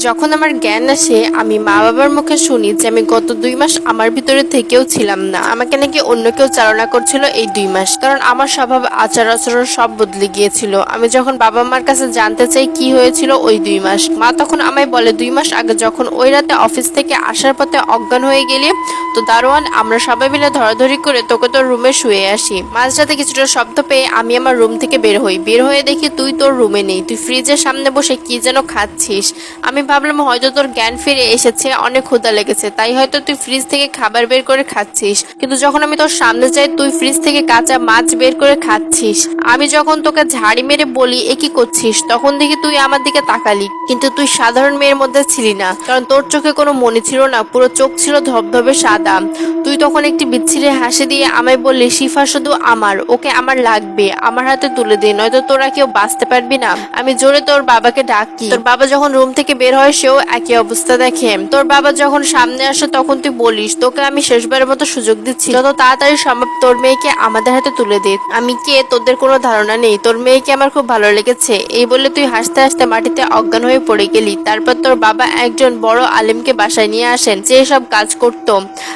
যখন আমার জ্ঞান আসে আমি মা বাবার মুখে শুনি যে আমি গত 2 মাস আমার ভিতরে থেকেও ছিলাম না, আমাকে নাকি অন্য কেউ চালনা করছিল এই 2 মাস। কারণ আমার স্বভাব আচার আচরণ সব বদলে গিয়েছিল। আমি যখন বাবা মার কাছে জানতে চাই কি হয়েছিল ওই 2 মাস, মা তখন আমায় বলে 2 মাস আগে যখন ওই রাতে অফিস থেকে আসার পথে অজ্ঞান হয়ে গেলি, তো দারোয়ান আমরা সবাই মিলে ধরাধরি করে তোকে তোর রুমে শুয়ে আসি। মাঝরাতে কিছুটা শব্দ পেয়ে আমি আমার রুম থেকে বের হয়ে দেখি তুই তোর রুমে নেই, তুই ফ্রিজের সামনে বসে কি যেন খাচ্ছিস। আমি ভাবলাম হয়তো তোর জ্ঞান ফিরে এসেছে, অনেক ক্ষুধা লেগেছে, তাই হয়তো তুই ফ্রিজ থেকে খাবার বের করে খাচ্ছিস। কিন্তু যখন আমি তোর সামনে যাই তুই ফ্রিজ থেকে কাঁচা মাছ বের করে খাচ্ছিস। আমি যখন তোকে ঝাড়ি মেরে বলি এ কি করছিস, তখন দেখি তুই আমার দিকে তাকালি, কিন্তু তুই সাধারণ মেয়ের মধ্যে ছিলি না, কারণ তোর চোখে কোনো মনি ছিল না, পুরো চোখ ছিল ধবধবে সাদা। তুই তখন একটি বিচ্ছিরি হাসি দিয়ে আমায় বললি শিফা শুধু আমার, ওকে আমার লাগবে, আমার হাতে তুলে দে, নয়তো তোরা কেউ বাঁচতে পারবি না। আমি জোরে তোর বাবাকে ডাকি, তোর বাবা যখন রুম থেকে বের হয় সেও একই অবস্থা দেখে। তোর বাবা যখন সামনে আসে তখন তুই বলিস তোকে আমি শেষবারের মতো সুযোগ দিচ্ছি, যত তাড়াতাড়ি সম্ভব তোর মেয়েকে আমাদের হাতে তুলে দে। আমি কে তোদের কোনো ধারণা নেই, তোর মেয়েকে আমার খুব ভালো লেগেছে। এই বলে তুই হাসতে হাসতে মাটিতে অজ্ঞান হয়ে পড়ে গেলি। তারপর তোর বাবা একজন বড় আলেমকে বাসায় নিয়ে আসেন যে সব কাজ করতো,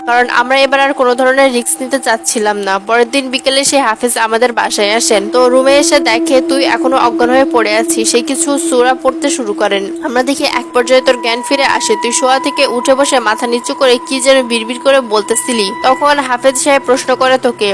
কারণ আমরা এবার আর কোনো ধরনের রিস্ক নিতে চাচ্ছিলাম না। পরের দিন বিকেলে সেই হাফেজ আমাদের বাসায় আসেন, তো রুমে এসে দেখে তুই এখনো অজ্ঞান হয়ে পড়ে আছিস। সেই কিছু সূরা পড়তে শুরু করেন। আমরা দেখি এক পর্যায়ে তোর জ্ঞান ফিরে আসে, তুই শোয়া থেকে উঠে বসে মাথা নিচু করে কি যেন বিড়বিড় করে বলতেছিলি। তখন হাফেজ সাহেব প্রশ্ন করে তোকে,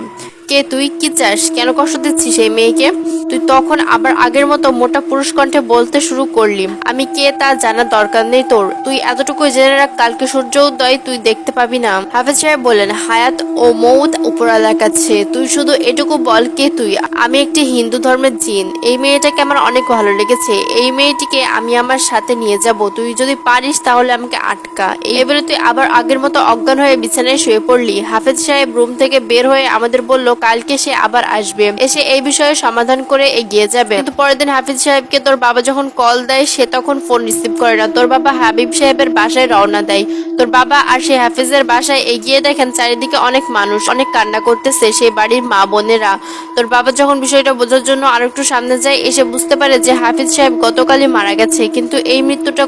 কে তুই, কি চাস, কেন কষ্ট দিচ্ছিস এই মেয়েকে? তুই তখন আবার আগের মতো মোটা পুরুষ কণ্ঠে বলতে শুরু করলি, আমি কে তা জানার দরকার নেই তোর, তুই এতটুকু জেনে রাখ কালকে সূর্য উদয় তুই দেখতে পাবি না। হাফেজ সাহেব বললেন, হায়াত ও মৌত উপরওয়ালার কাছে, তুই শুধু এটুকু বল কে তুই। আমি একটি হিন্দু ধর্মের জিন, এই মেয়েটাকে আমার অনেক ভালো লেগেছে, এই মেয়েটিকে আমি আমার সাথে নিয়ে যাব, তুই যদি পারিস তাহলে আমাকে আটকা। এই বলে তুই আবার আগের মতো অজ্ঞান হয়ে বিছানায় শুয়ে পড়লি। হাফেজ সাহেব রুম থেকে বের হয়ে আমাদের বলল কালকে সে আবার আসবে, এসে এই বিষয়ে সমাধান করে এগিয়ে যাবে। কিন্তু পরের দিন হাফিজ সাহেবকে তোর বাবা যখন কল দেয় সে তখন ফোন রিসিভ করে না। তোর বাবা হাবিব সাহেবের বাসায় রওনা দেয়। তোর বাবা আর সেই হাফিজের বাসায় এগিয়ে দেখেন চারিদিকে অনেক মানুষ, অনেক কান্না করতেছে সেই বাড়ির মা বোনেরা। তোর বাবা যখন বিষয়টা বোঝার জন্য আর একটু সামনে যায়, এসে বুঝতে পারে যে হাফিজ সাহেব গতকালই মারা গেছে। কিন্তু এই মৃত্যুটা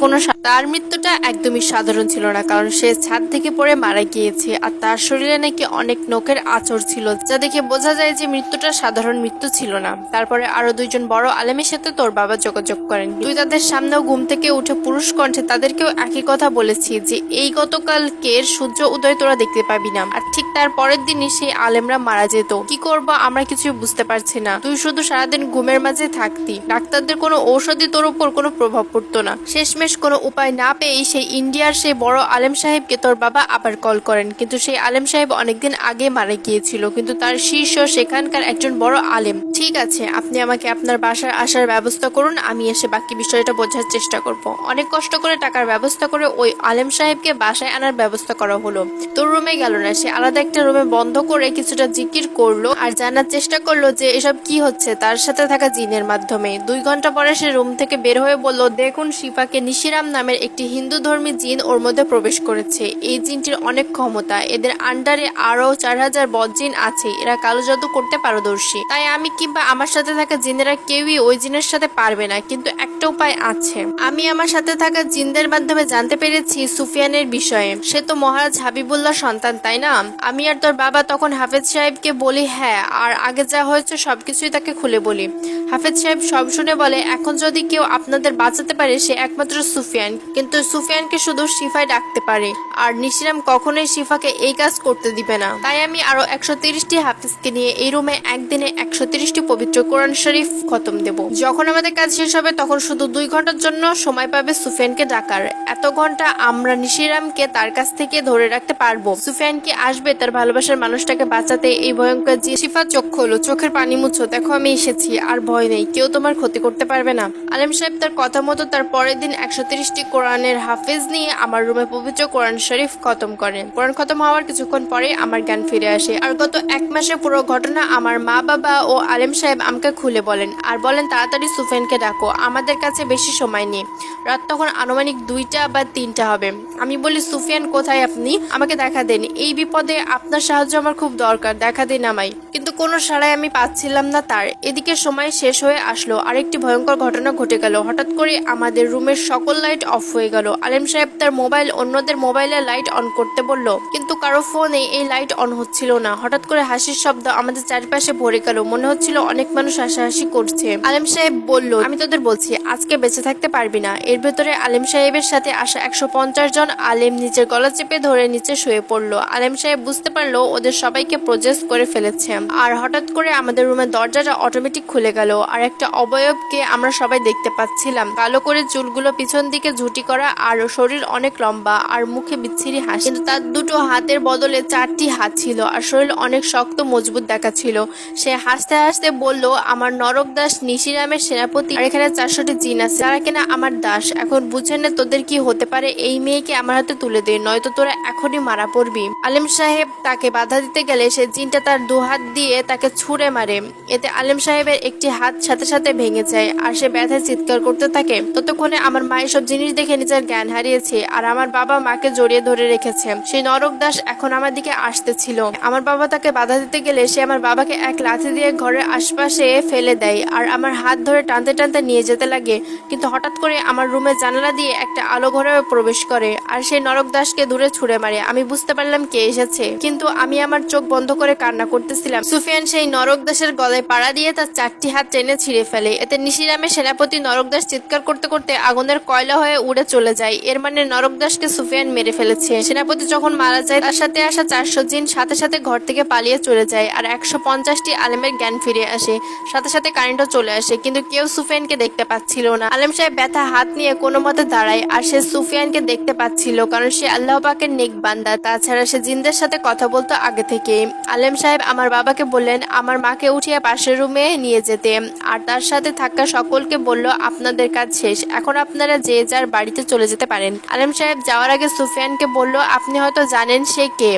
তার মৃত্যুটা একদমই সাধারণ ছিল না, কারণ সে ছাদ থেকে পড়ে মারা গিয়েছে, আর তার শরীরে নাকি অনেক নখের আঁচড় ছিল, যা দেখে বোঝা যায় যে মৃত্যুটা সাধারণ মৃত্যু ছিল না। তারপরে আরো 2জন বড় আলেমের সাথে তোর বাবা যোগাযোগ করেন। তুই তাদের সামনেও ঘুম থেকে উঠে পুরুষ কণ্ঠে তাদেরকেও একই কথা বলেছি যে এই গতকালকের সূর্য উদয় তোরা দেখতে পাবি না, আর ঠিক তার পরের দিনই সেই আলেমরা মারা যেত। কি করব আমরা কিছুই বুঝতে পারছি না, তুই শুধু সারাদিন ঘুমের মাঝে থাকতি, ডাক্তারদের কোনো ঔষধই তোর উপর কোনো প্রভাব পড়তো না। শেষমেশ কোনো উপায় না পেয়ে সেই ইন্ডিয়ার সেই বড় আলেম সাহেবকে তোর বাবা আবার কল করেন, কিন্তু সেই আলেম সাহেব অনেকদিন আগে মারা গিয়েছিল, কিন্তু তার শীর্ষ সেখানকার একজন বড় আলেম। ঠিক আছে, আপনি আমাকে আপনার বাসায় আসার ব্যবস্থা করুন, আমি এসে বাকি বিষয়টা বোঝার চেষ্টা করব। অনেক কষ্ট করে টাকার ব্যবস্থা করে ওই আলেম সাহেবকে বাসায় আনার ব্যবস্থা করা হলো। তোর রুমে গেল না, সে আলাদা একটা রুমে বন্ধ করে কিছুটা জিকির করলো আর জানার চেষ্টা করলো যে এসব কি হচ্ছে তার সাথে থাকা জিনের মাধ্যমে। 2 ঘন্টা পরে সে রুম থেকে বের হয়ে বলল, দেখুন শিফাকে নিশিরাম নামের একটি হিন্দু ধর্মী জিন ওর মধ্যে প্রবেশ করেছে। এই জিনটির অনেক ক্ষমতা, এদের আন্ডারে আরো 4000 বদজিন আছে, এরা কালো জাদু করতে পারদর্শী, তাই আমি কিংবা আমার সাথে থাকা জিনেরা কেউই ওই জিনের সাথে পারবে না। কিন্তু একটা উপায় আছে, আমি আমার সাথে থাকা জিনদের মাধ্যমে জানতে পেরেছি সুফিয়ানের বিষয়ে, সে তো মহারাজ হাবিবুল্লাহ সন্তান তাই না? আমি আর তোর বাবা তখন হাফেজ সাহেবকে বলি হ্যাঁ, আর আগে যা হয়েছে সবকিছুই তাকে খুলে বলি। হাফেজ সাহেব সব শুনে বলে, এখন যদি কেউ আপনাদের বাঁচাতে পারে সে একমাত্র সুফিয়ান, কিন্তু সুফিয়ানকে শুধু শিফাই ডাকতে পারে, আর নিশিরাম কখনোই শিফাকে এই কাজ করতে দিবে না। তাই আমি আরো 130টি হাফিজকে নিয়ে এই রুমে একদিনে 130টি পবিত্র কোরআন শরীফ খতম দেব। যখন আমাদের কাজ শেষ হবে তখন শুধু 2 ঘন্টার জন্য সময় পাবে সুফিয়ানকে ডাকার। এত ঘন্টা আমরা নিশিরামকে তার কাছ থেকে ধরে রাখতে পারবো। সুফিয়ান কি আসবে তার ভালোবাসার মানুষটাকে বাঁচাতে? এই ভয়ঙ্কর যে শিফা চোখ খোলো, চোখের পানি মুছো, দেখো আমি এসেছি, আর ভয় নেই, কেউ তোমার ক্ষতি করতে পারবে না। আলেম সাহেব তার কথা মতো তার পরের দিন 130টি কোরআনের হাফেজ নিয়ে আমার রুমে পবিত্র কোরআন শরীফ খতম করেন। কোরআন খতম হওয়ার কিছুক্ষণ পরে আমার জ্ঞান ফিরে আসে, আর গত 1 মাসে রাতের পুরো ঘটনা আমার মা বাবা ও আলেম সাহেব আমাকে খুলে বলেন আর বলেন তাড়াতাড়ি সুফিয়ানকে ডাকো, আমাদের কাছে বেশি সময় নেই। রাত তখন আনুমানিক 2টা বা 3টা হবে। আমি বলি সুফিয়ান কোথায় আপনি, আমাকে দেখা দেন, এই বিপদে আপনার সাহায্য আমার খুব দরকার, দেখা দিন আমায়। কিন্তু কোনো সাড়াই আমি পাচ্ছিলাম না তার। এদিকে সময় শেষ হয়ে আসলো, আরেকটি ভয়ঙ্কর ঘটনা ঘটে গেল। হঠাৎ করে আমাদের রুমের সকল লাইট অফ হয়ে গেল। আলেম সাহেব তার মোবাইল অন্যদের মোবাইলে লাইট অন করতে বলল, কিন্তু কারো ফোনে এই লাইট অন হচ্ছিল না। হঠাৎ করে হাসির শব্দ আমাদের চারপাশে ভরে গেল, মনে হচ্ছিল অনেক মানুষ হাসাহাসি করছে। আলেম সাহেব বলল, আমি তোদের বলছি আজকে বেঁচে থাকতে পারবি না। এর ভেতরে আলেম সাহেবের সাথে আসা 150 জন আলেম নিজের গলা চেপে ধরে নিচে শুয়ে পড়লো। আলেম সাহেব বুঝতে পারলো ওদের সবাইকে প্রজেস করে ফেলেছে। আর হঠাৎ করে আমাদের রুমের দরজাটা অটোমেটিক খুলে গেল আর একটা অবয়বকে আমরা সবাই দেখতে পাচ্ছিলাম। কালো করে চুলগুলো পিছন দিকে ঝুটি করা আর শরীর অনেক লম্বা আর মুখে বিচ্ছিরি হাসি, কিন্তু তার দুটো হাতের বদলে 4টি হাত ছিল আর শরীর অনেক শক্ত মজবুত দেখাচ্ছিল। সে হাসতে হাসতে বলল, আমার নরক দাস নিশিরামের সেনাপতি, আর এখানে 400টি জিন আছে যারা কিনা আমার দাস। এখন বুঝে নে তোদের কি হতে পারে। এই মেয়েকে আমার হাতে তুলে দে, নয়তো তোরা এখনই মারা পড়বি। আলেম সাহেব তাকে বাধা দিতে গেলে সে জিনটা তার 2 হাত দিয়ে তাকে ছুঁড়ে মারে। এতে আলেম সাহেবের একটি হাত সাথে সাথে ভেঙে যায় আর সে ব্যথায় চিৎকার করতে থাকে। ততক্ষণে আমার মা এসব জিনিস দেখে নিজের জ্ঞান হারিয়েছে আর আমার বাবা মাকে জড়িয়ে ধরে রেখেছে। সেই নরক দাস এখন আমার দিকে আসতেছিল। আমার বাবা তাকে বাধা দিতে গেলে সে আমার বাবাকে এক লাথি দিয়ে ঘরের আশপাশে ফেলে দেয় আর আমার হাত ধরে টানতে টানতে নিয়ে যেতে লাগে। কিন্তু হঠাৎ করে আমার রুমের জানালা দিয়ে একটা আলো ঘরে প্রবেশ করে আর সেই নরক দাসকে দূরে ছুঁড়ে মারে। আমি বুঝতে পারলাম কে এসেছে, কিন্তু আমি আমার চোখ বন্ধ করে কান্না করতেছিলাম। সুফিয়ান সেই নরক দাসের গলায় পাড়া দিয়ে তার 4টি হাত টেনে ছিঁড়ে ফেলে। এতে নিশিরামের সেনাপতি নরক দাস চিৎকার করতে করতে আগুনের কয়লা হয়ে উড়ে চলে যায়। এর মানে নরক দাসকে সুফিয়ান মেরে ফেলেছে। সেনাপতি যখন মারা যায় তার সাথে আসা 400 জিন সাথে সাথে ঘর থেকে পালিয়ে চলে যায় আর 150টি আলেমের জ্ঞান ফিরে আসে। সাথে সাথে কারেন্টও চলে আসে, কিন্তু কেউ সুফিয়ানকে দেখতে পাচ্ছিল না। আলেম সাহেব ব্যথা হাত নিয়ে কোনো মতে দাঁড়ায় আর সে সুফিয়ানকে দেখতে পাচ্ছিল, কারণ সে আল্লাহ পাকের নেক বান্দা। তাছাড়া সে জিনদের সাথে কথা বলতো আগে থেকে। আলেম সাহেব আমার বাবাকে বললেন আমার মাকে উঠিয়ে পাশের রুমে নিয়ে যেতে আর তার সাথে থাকা সকলকে বলল, আপনাদের কাজ শেষ, এখন আপনারা যে যার বাড়িতে চলে যেতে পারেন। আলেম সাহেব যাওয়ার আগে সুফিয়ানকে বলল, আপনি হয়তো জানেন সে কে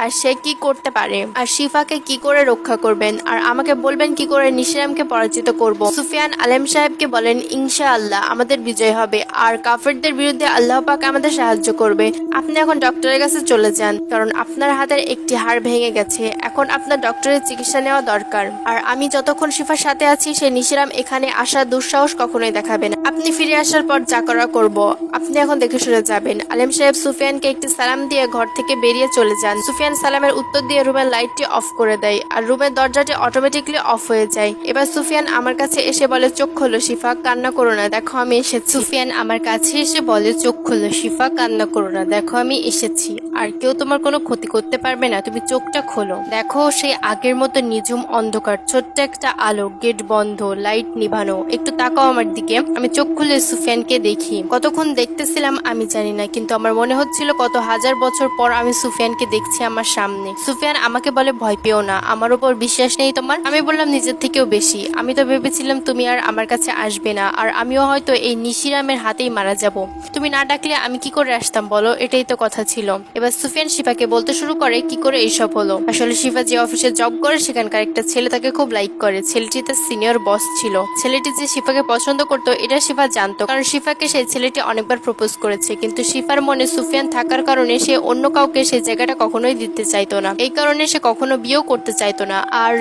আর সে কি করতে পারে আর শিফাকে কি করে রক্ষা করবেন, আর আমাকে বলবেন কি করে নিশিরামকে পরাজিত করব। সুফিয়ান আলেম সাহেবকে বলেন, ইনশাআল্লাহ আমাদের বিজয় হবে আর কাফেরদের বিরুদ্ধে আল্লাহ পাক আমাদের সাহায্য করবে। আপনি এখন ডক্টরের কাছে চলে যান, কারণ আপনার হাতের একটি হাড় ভেঙে গেছে। এখন আপনার ডক্টরের চিকিৎসা নেওয়া দরকার। আর আমি যতক্ষণ শিফার সাথে আছি সে নিশিরাম এখানে আসার দুঃসাহস কখনোই দেখাবে না। আপনি ফিরে আসার পর যা করা করব, আপনি এখন দেখে শুনে যাবেন। আলেম সাহেব সুফিয়ানকে একটি সালাম দিয়ে ঘর থেকে বেরিয়ে চলে যান। সুফিয়ান সালামের উত্তর দিয়ে রুমের লাইটটি অফ করে দেয় আর রুমের দরজাটি অটোমেটিকলি অফ হয়ে যায়। এবার সুফিয়ান আমার কাছে এসে বলে, চোখ খোলো শিফা, কান্না করো না, দেখো আমি এসেছি। সুফিয়ান আমার কাছে এসে বলে, চোখ খোলো শিফা, কান্না করো না, দেখো আমি এসেছি। আর কেউ তোমার কোনো ক্ষতি করতে পারবে না, তুমি চোখটা খোলো। দেখো সেই আগের মতো নিঝুম অন্ধকার, ছোট্ট একটা আলো, গেট বন্ধ, লাইট নিভানো। একটু তাকাও আমার দিকে। আমি চোখ খুলে সুফিয়ানকে দেখি। কতক্ষণ দেখতেছিলাম আমি জানি না, কিন্তু আমার মনে হচ্ছিল কত হাজার বছর পর আমি সুফিয়ানকে দেখছি আমার সামনে। সুফিয়ান আমাকে বলে, ভয় পেও না, আমার উপর বিশ্বাস নেই তোমার? আমি বললাম, নিজের থেকেও বেশি। আমি তো ভেবেছিলাম তুমি আর আমার কাছে আসবে না আর আমিও হয়তো এই নিশিরামের হাতেই মারা যাব। তুমি না ডাকলে আমি কি করে আসতাম বলো, এটাই তো কথা ছিল। এবার সুফিয়ান শিফাকে বলতে শুরু করে কি করে এইসব হলো। আসলে শিফা যে অফিসে জব করে সেখানকার একটা ছেলে তাকে খুব লাইক করে। ছেলেটি তার সিনিয়র বস ছিল। ছেলেটি যে শিফাকে পছন্দ করতো এটা শিফা জানতো, কারণ শিফাকে সেই ছেলেটি অনেকবার প্রপোজ করেছে। কিন্তু শিফার মনে সুফিয়ান থাকার কারণে সে অন্য কাউকে সেই জায়গাটা কখনোই দিতে চাইতো না। এই কারণে সে কখনো বিয়েও করতে চাইতো না, আর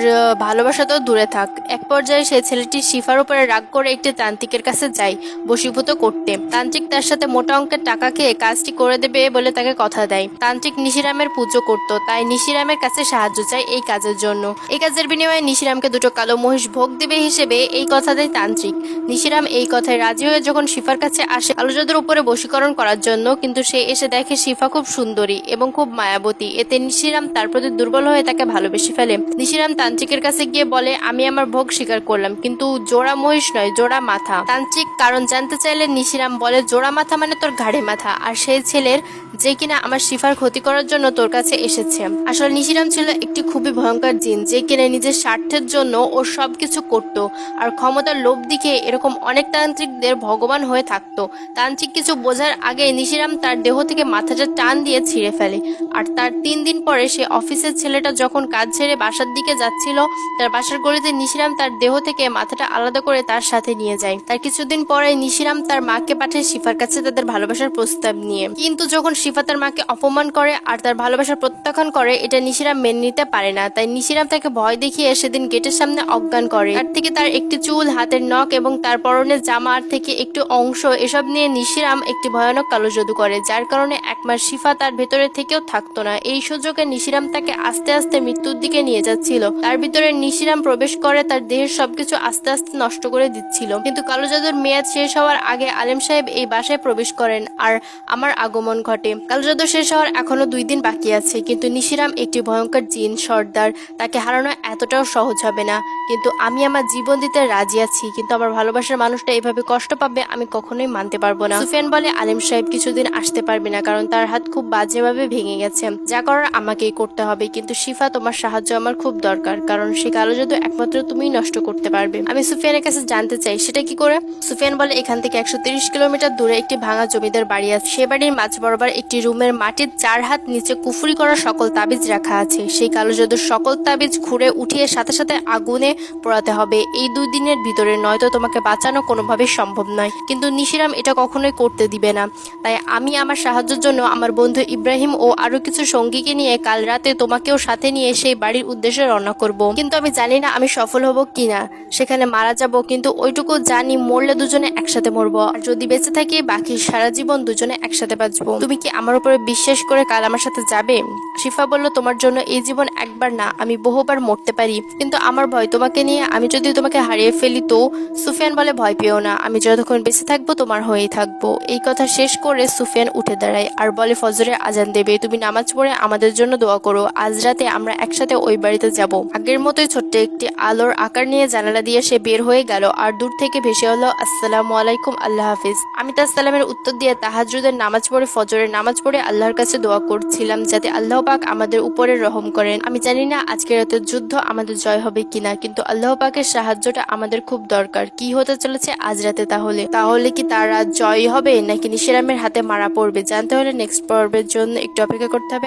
ভালোবাসা তো দূরে থাক। এক পর্যায়ে সেই ছেলেটি শিফার উপরে রাগ করে একটি তান্ত্রিকের কাছে যায় বশীভূত করতে। তান্ত্রিক তার সাথে মোটা অঙ্কের টাকা খেয়ে কাজটি করে দেবে বলে তাকে কথা দেয়। তান্ত্রিক নিশিরামের পুজো করত, তাই নিশিরামের কাছে সাহায্য চায় এই কাজের জন্য। এই কাজের বিনিময়ে নিশিরামকে 2টো কালো মহিষ ভোগ দেবে হিসেবে এই কথা দেয় তান্ত্রিক। নিশিরাম এই কথায় রাজি হয়ে যখন শিফার কাছে আসে কালো জাদুর উপরে বশীকরণ করার জন্য, কিন্তু সে এসে দেখে শিফা খুব সুন্দরী এবং খুব মায়াবতী। এতে নিশিরাম তার প্রতি দুর্বল হয়ে তাকে ভালোবেসে ফেলে। নিশিরাম তান্ত্রিকের কাছে গিয়ে বলে, আমি আমার ভোগ স্বীকার করলাম, কিন্তু জোড়া মহিষ নয়, জোড়া মাথা। তান্ত্রিক কারণ জানতে চাইলে নিশিরাম বলে, জোড়া মাথা মানে তোর ঘাড়ে মাথা, আর সেই ছেলের যে কিনা আমার শিফার ক্ষতি করার জন্য তোর কাছে এসেছে। আসলে নিশিরাম ছিল একটি খুবই ভয়ঙ্কর জিন, যে কিনা নিজের স্বার্থের জন্য ওর সবকিছু করত আর ক্ষমতার লোভ দিকে এরকম অনেক তান্ত্রিকদের ভগবান হয়ে থাকতো। তান্ত্রিক কিছু বোঝার আগে নিশিরাম তার দেহ থেকে মাথাটা টান দিয়ে ছিঁড়ে ফেলে। আর তার 3 দিন পরে সে অফিসের ছেলেটা যখন কাজ ছেড়ে বাসার দিকে যাচ্ছিল, তার বাসার গলিতে নিশিরাম তার দেহ থেকে মাথাটা আলাদা করে তার সাথে নিয়ে যায়। তার কিছুদিন পরে নিশিরাম তার মাকে পাঠায় শিফার কাছে তাদের ভালোবাসার প্রস্তাব নিয়ে। কিন্তু যখন শিফা তার মাকে অপমান করে আর তার ভালোবাসার প্রত্যাখ্যান করে, এটা নিশিরাম মেনে নিতে পারে না। তাই নিশিরাম তাকে ভয় দেখিয়ে সেদিন গেটের সামনে অজ্ঞান করে। তার থেকে তার একটি চুল, হাতের নখ এবং তার পরনের জামার থেকে একটু অংশ এসব নিয়ে নিশিরাম একটি ভয়ানক কালো জাদু করে, যার কারণে একমাস শিফা তার ভেতরে থেকেও থাকতো না। এই সুযোগে নিশিরাম তাকে আস্তে আস্তে মৃত্যুর দিকে নিয়ে যাচ্ছিল। তার ভিতরে নিশিরাম প্রবেশ করে তার দেহের সবকিছু আস্তে আস্তে নষ্ট করে দিচ্ছিল। কিন্তু কালো জাদুর মেয়াদ শেষ হওয়ার আগে আলেম সাহেব এই বাসায় প্রবেশ করেন আর আমার আগমন ঘটে। কালো জাদু শেষ হওয়ার এখনো 2 দিন বাকি আছে, কিন্তু নিশিরাম একটি ভয়ঙ্কর জিন সর্দার, তাকে হারানো এতটাও সহজ হবে না। কিন্তু আমি আমার জীবন দিতে রাজি আছি, কিন্তু আমার ভালোবাসার মানুষটা এভাবে কষ্ট পাবে আমি কখনোই মানতে পারবো না। সুফিয়ান বলে, আলেম সাহেব কিছুদিন আসতে পারবে না, কারণ তার হাত খুব বাজেভাবে ভেঙে গেছে। যা করার আমাকেই করতে হবে। কিন্তু শিফা, তোমার সাহায্য আমার খুব দরকার, কারণ সে কালো জাদু একমাত্র তুমিই নষ্ট করতে পারবে। আমি সুফিয়ানের কাছে জানতে চাই সেটা কি করে। সুফিয়ান বলে, এখান থেকে 130 কিলোমিটার দূরে একটি ভাঙা জমিদার বাড়ি আছে। সে বাড়ির মাঝ বরাবর একটি রুমের মাটির 4 হাত নিচে কুফরি করা সকল তাবিজ রাখা আছে। সেই কালো জাদুর সকল তাবিজ ঘুরে উঠিয়ে সাথে সাথে আগুনে পোড়াতে হবে এই 2 দিনের ভিতরে, নয়তো তোমাকে বাঁচানো কোনোভাবেই সম্ভব নয়। কিন্তু নিশিরাম এটা কখনোই করতে দিবে না। তাই আমি আমার সাহায্যের জন্য আমার বন্ধু ইব্রাহিম ও আরো কিছু সঙ্গীকে নিয়ে কাল রাতে তোমাকেও সাথে নিয়ে সেই বাড়ির উদ্দেশ্যে রওনা করব। কিন্তু আমি জানি না আমি সফল হব কিনা, সেখানে মারা যাব, কিন্তু ওইটুকু জানি মরলে দুজনে একসাথে মরবো, আর যদি বেঁচে থাকি বাকি সারা জীবন দুজনে একসাথে বাঁচবো। তুমি কি আমার উপরে বিশ্বাস করে কাল আমার সাথে যাবে? শিফা বলল, তোমার জন্য এই জীবন একবার না, আমি বহুবার মরতে পারি, কিন্তু আমার ভয় তোমাকে নিয়ে, আমি যদি তোমাকে হারিয়ে ফেলি তো। সুফিয়ান বলে, ভয় পেও না, আমি যতক্ষণ বেঁচে থাকবো তোমার হয়েই থাকবো। এই কথা শেষ করে সুফিয়ান উঠে দাঁড়ায় আর বলে, ফজরের আজান দেবে, তুমি নামাজ পড়ে আমাদের জন্য দোয়া করো। আজ রাতে আমরা একসাথে ওই বাড়িতে যাব। আগের মতোই ছোট্ট একটি আলোর আকার নিয়ে জানালা দিয়ে সে বের হয়ে গেল আর দূর থেকে ভেসে হলো, আসসালামু আলাইকুম, আল্লাহ হাফিজ। আমি তার সালামের উত্তর দিয়ে তাহাজ্জুদের নামাজ পড়ে ফজরের নামাজ পড়ে আল্লাহর কাছে দোয়া করছিলাম যাতে আল্লাহ পাক আমাদের উপরে রহম করেন। আমি জানি না আজকের রাতের যুদ্ধ আমাদের জয় হবে কিনা, কিন্তু আল্লাহ পাকের সাহায্যটা আমাদের খুব দরকার। কি হতে চলেছে আজ রাতে? তাহলে কি তারা জয় হবে নাকি নিশিরামের হাতে মারা পড়বে? জানতে হলে নেক্সট পর্বের জন্য একটু অপেক্ষা করতে হবে।